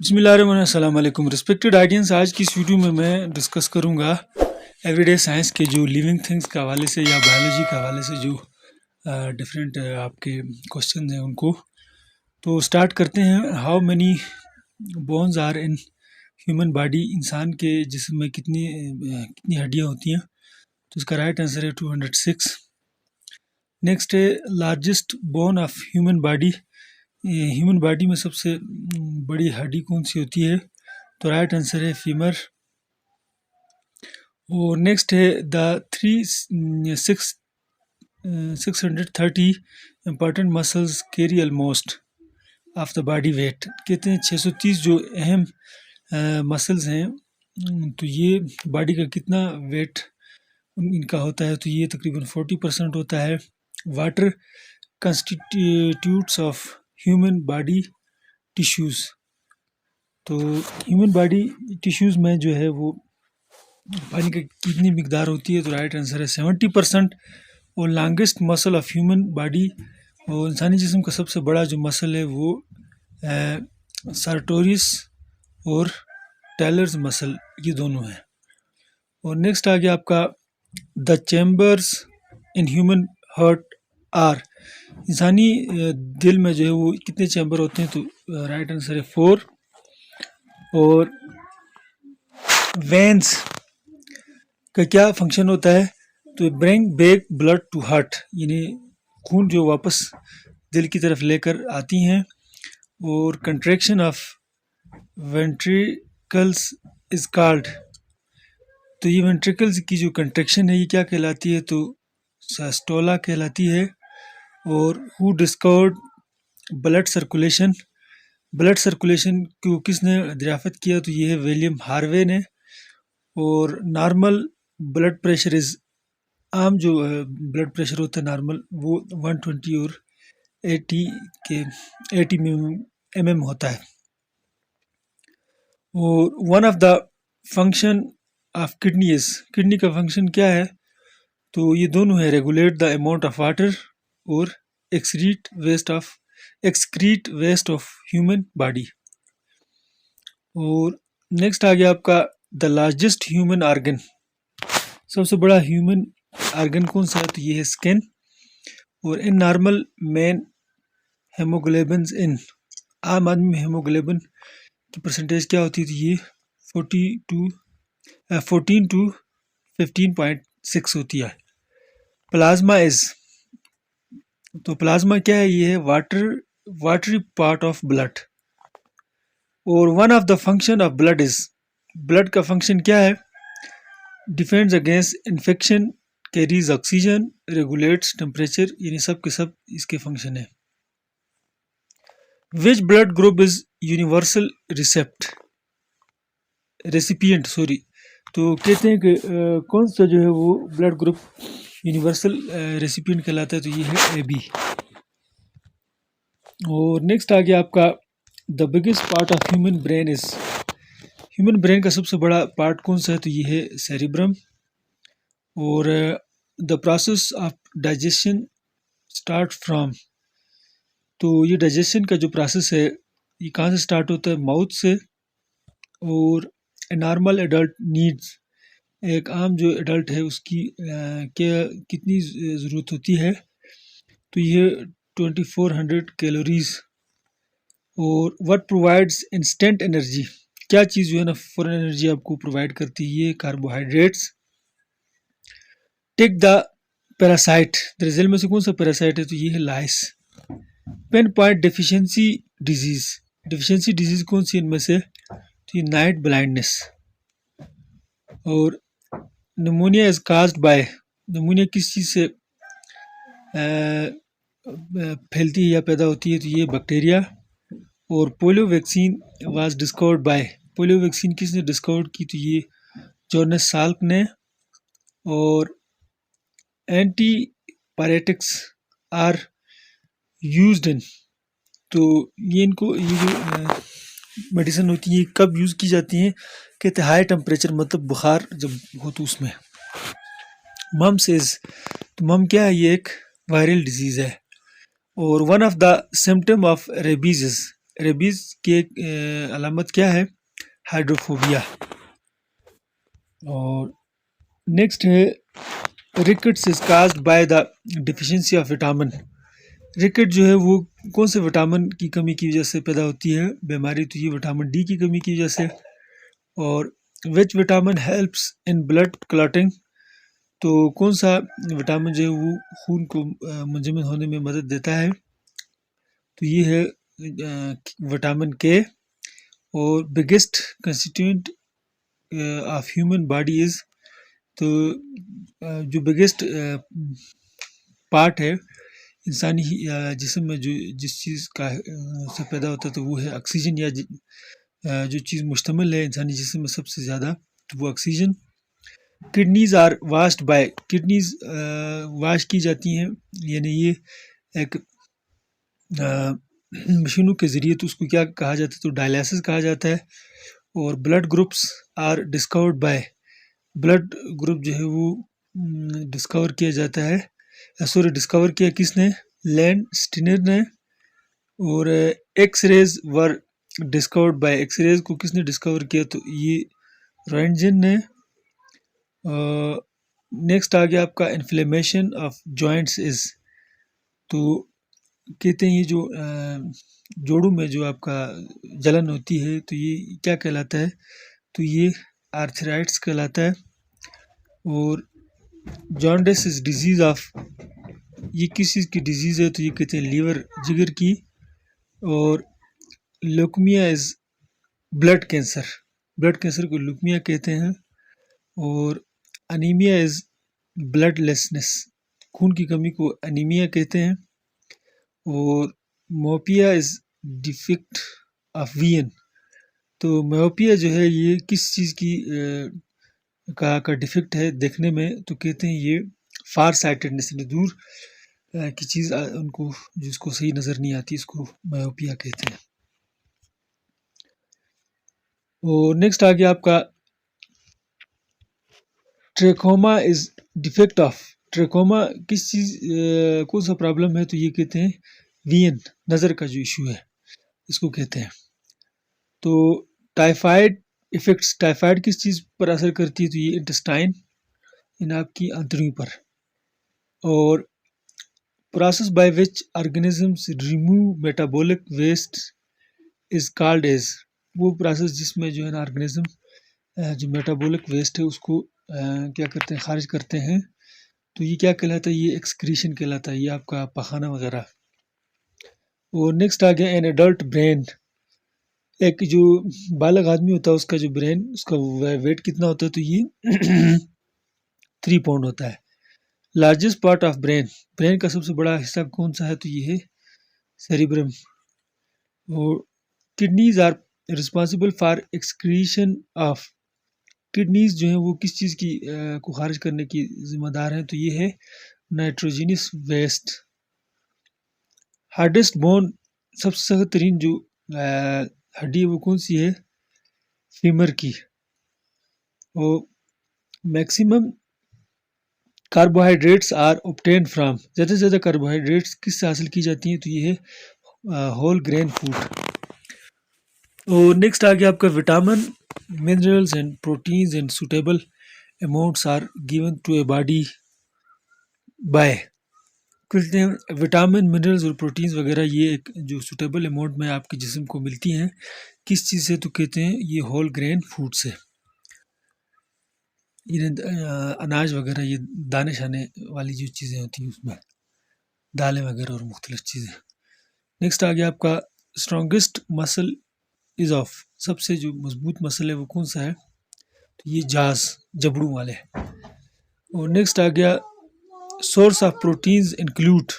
बिस्मिल्लाहिर्रहमानिर्रहीम। Respected audience, आज की इस वीडियो में मैं डिस्कस करूंगा एवरीडे साइंस के जो लिविंग थिंग्स के हवाले से या बायोलॉजी के हवाले से जो डिफरेंट आपके क्वेश्चन हैं उनको। तो स्टार्ट करते हैं। How many bones are in human body? इंसान के जिस्म में कितनी हड्डियां होती हैं? तो इसका राइट आंसर है 206। नेक्स्ट है largest bone of human body. Human body में सबसे बड़ी हड्डी कौन सी होती है? तो राइट आंसर है फीमर। और नेक्स्ट है the 630 important muscles carry almost of the body weight. कहते हैं 630 जो अहम मसल्स हैं, तो ये बॉडी का कितना वेट इनका होता है? तो ये तकरीबन 40% होता है। Water constitutes of human body tissues. तो ह्यूमन बॉडी टिश्यूज़ में जो है वो पानी की कितनी मिकदार होती है? तो राइट आंसर है 70%। और longest muscle of human body, और इंसानी जिस्म का सबसे बड़ा जो मसल है वो सार्टोरियस और टेलर्स मसल, ये दोनों हैं। और नेक्स्ट आ गया आपका the chambers in human heart are. इंसानी दिल में जो है वो कितने चैम्बर होते हैं? तो राइट आंसर है 4। और वेंस का क्या फंक्शन होता है? तो bring back blood to heart, यानी खून जो वापस दिल की तरफ लेकर आती हैं। और contraction of ventricles is called. तो ये वेंट्रिकल्स की जो कंट्रैक्शन है ये क्या कहलाती है? तो सिस्टोला कहलाती है। और who discovered blood circulation? Blood circulation को किसने दरियाफ्त किया? तो ये है विलियम हार्वे ने। और नॉर्मल ब्लड प्रेशर इज, आम जो ब्लड प्रेशर होता है नॉर्मल, वो 120 और 80 mm होता है। और one of the function of kidney is, kidney का फंक्शन क्या है? तो ये दोनों है, regulate the amount of water और excrete waste of human body. और नेक्स्ट आ गया आपका द लार्जेस्ट ह्यूमन आर्गन। सबसे बड़ा ह्यूमन आर्गन कौन सा है? तो ये है स्किन। और इन नॉर्मल मैन हेमोग्लोबिन, इन आम आदमी में हेमोग्लोबिन की परसेंटेज क्या होती है? तो ये 14 to 15.6 होती है। प्लाज्मा इज, तो प्लाज्मा क्या है? ये है वाटरी पार्ट ऑफ ब्लड। और one of the function of blood is, blood का फंक्शन क्या है? Defends against infection, carries oxygen, regulates temperature, यानी सब के सब इसके फंक्शन है। Which blood group is universal recipient, sorry. तो कहते हैं कि कौन सा जो है वो ब्लड ग्रुप यूनिवर्सल रेसिपिएंट कहलाता है? तो ये है AB। और नेक्स्ट आ गया आपका the biggest part of human brain is, human brain का सबसे बड़ा पार्ट कौन सा है? तो ये है सेरिब्रम। और the process of digestion start from, तो ये डाइजेशन का जो प्रोसेस है ये कहाँ से स्टार्ट होता है? माउथ से। और ए नॉर्मल एडल्ट नीड्स, एक आम जो एडल्ट है उसकी क्या कितनी ज़रूरत होती है? तो ये 2400 कैलोरीज। और व्हाट प्रोवाइड्स इंस्टेंट एनर्जी, क्या चीज़ जो है ना फ़ौरन एनर्जी आपको प्रोवाइड करती है? ये कार्बोहाइड्रेट्स। टेक द पैरासाइट, दरअसल में से कौन सा पैरासाइट है? तो ये है लाइस। पेन पॉइंट डेफिशिएंसी डिजीज़ कौन सी इनमें से? तो ये नाइट ब्लाइंडनेस। और pneumonia is caused bye, pneumonia किस चीज़ से फैलती है या पैदा होती है? तो ये बैक्टीरिया। और polio vaccine was discovered by, polio vaccine किसने डिस्कवर की? तो ये जॉर्नस साल्क ने। और एंटीपायरेटिक्स आर यूज्ड इन, तो ये जो मेडिसिन होती है कब यूज़ की जाती हैं? कहते हैं हाई टेम्परेचर, मतलब बुखार जब हो तो उसमें। मम्स इज, तो मम क्या है? ये एक वायरल डिजीज़ है। और one of the symptom of rabies is, rabies की एक अलामत क्या है? हाइड्रोफोबिया। और नेक्स्ट है rickets is caused by the deficiency of vitamin. Ricket जो है वो कौन से विटामिन की कमी की वजह से पैदा होती है बीमारी? तो ये विटामिन डी की कमी की वजह से। और which vitamin helps in blood clotting? तो कौन सा विटामिन जो है वो खून को मुंजमद होने में मदद देता है? तो ये है विटामिन के। और biggest constituent of human body is, तो जो बिगेस्ट पार्ट है इंसानी जिस्म में, जो जिस चीज़ का से पैदा होता है तो वो है ऑक्सीजन, या जो चीज़ मुश्तमिल है इंसानी जिस्म में सबसे ज़्यादा, तो वो oxygen. Kidneys are washed by, kidneys wash की जाती हैं, यानी ये एक मशीनों के ज़रिए, तो उसको क्या कहा जाता है? तो डायलिसिस कहा जाता है। और blood groups are discovered by, blood group जो है वो डिस्कवर किया जाता है, सॉरी डिस्कवर किया किसने? लैंड स्टीनर ने। और X rays were discovered by, X rays को किसने डिस्कवर किया? तो ये रोएंटगेन ने। नेक्स्ट आ गया आपका इन्फ्लेमेशन ऑफ जॉइंट्स इज, तो कहते हैं ये जो जोड़ों में जो आपका जलन होती है तो ये क्या कहलाता है? तो ये आर्थराइट्स कहलाता है। और जॉन्डिस इज डिजीज़ ऑफ, ये किस चीज़ की डिजीज़ है? तो ये कहते हैं लीवर, जिगर की। और leukaemia is blood cancer, blood cancer को ल्यूकेमिया कहते हैं। और अनीमिया इज ब्लडलेसनेस, खून की कमी को अनीमिया कहते हैं। और मोपिया इज डिफेक्ट ऑफ विजन, तो मोपिया जो है ये किस चीज़ की का डिफेक्ट है देखने में? तो कहते हैं ये फार साइटेडनेस, दूर की चीज़ उनको जिसको सही नज़र नहीं आती, इसको मायोपिया कहते हैं। और नेक्स्ट आ गया आपका trachoma is defect of, trachoma किस चीज़ कौन सा प्रॉब्लम है? तो ये कहते हैं विजन, नज़र का जो इशू है इसको कहते हैं। तो टाइफाइड इफेक्ट्स, टाइफाइड किस चीज़ पर असर करती है? तो ये इंटेस्टाइन, इन आपकी आंतड़ियों पर। और process by which organisms remove metabolic waste is called as, वो प्रोसेस जिसमें जो है ना ऑर्गेनिज्म जो मेटाबॉलिक वेस्ट है उसको क्या करते हैं? खारिज करते हैं, तो ये क्या कहलाता है? ये एक्सक्रीशन कहलाता है, ये आपका पखाना वगैरह। और नेक्स्ट आ गया एन एडल्ट ब्रेन, एक जो बालग आदमी होता है उसका जो ब्रेन, उसका वेट कितना होता है? तो ये 3 पाउंड होता है। Largest part of brain, brain का सबसे बड़ा हिस्सा कौन सा है? तो ये है सेरिब्रम। और kidneys are responsible for excretion of, kidneys जो है वो किस चीज़ की को खारिज करने की जिम्मेदार हैं? तो ये है नाइट्रोजिनस वेस्ट। हार्डेस्ट बोन, सबसे सख्त तरीन जो हड्डी है वो कौन सी है? फीमर की। और maximum carbohydrates are obtained from, ज़्यादा से ज़्यादा कार्बोहाइड्रेट्स किससे हासिल की जाती हैं? तो ये है होल ग्रेन फूड। और नेक्स्ट आ गया आपका vitamin, minerals and proteins and suitable amounts are given to a body by, कहते हैं विटामिन, मिनरल्स और प्रोटीन्स वगैरह ये एक जो सुटेबल अमाउंट में आपके जिस्म को मिलती हैं किस चीज़ से? तो कहते हैं ये होल ग्रेन फूड से, ये अनाज वगैरह, ये दाने शाने वाली जो चीज़ें होती हैं उसमें, दालें वगैरह और मुख्तलिफ चीज़ें। नेक्स्ट आ गया आपका स्ट्रॉन्गेस्ट मसल इज ऑफ, सबसे जो मजबूत मसल है वो कौन सा है? तो ये जाज, जबड़ों वाले। और नेक्स्ट आ गया source of proteins include,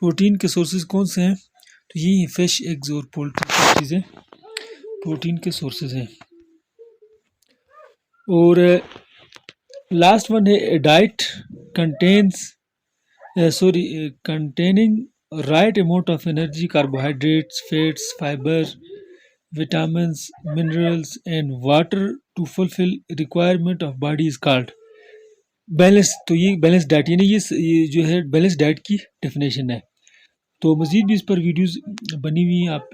protein के सोर्सेज कौन से हैं? तो ये फिश, एग्स और पोल्ट्री की चीज़ें प्रोटीन के सोर्सेज हैं। और लास्ट वन है diet contains containing right amount of energy, carbohydrates, fats, fiber, vitamins, minerals and water to fulfill requirement of body is called balance. तो ये बैलेंस डाइट, यानी ये जो है बैलेंस डाइट की डेफिनेशन है। तो मज़ीद भी इस पर वीडियोस बनी हुई हैं, आप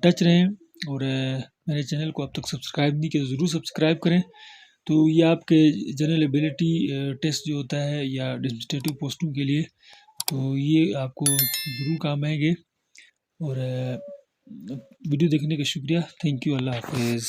टच रहें। और मेरे चैनल को अब तक सब्सक्राइब नहीं किया तो ज़रूर सब्सक्राइब करें। तो ये आपके जनरल एबिलिटी टेस्ट जो होता है या एडमिनिस्ट्रेटिव पोस्टों के लिए, तो ये आपको ज़रूर काम आएंगे। और वीडियो देखने का शुक्रिया। Thank you. अल्लाह हाफिज़।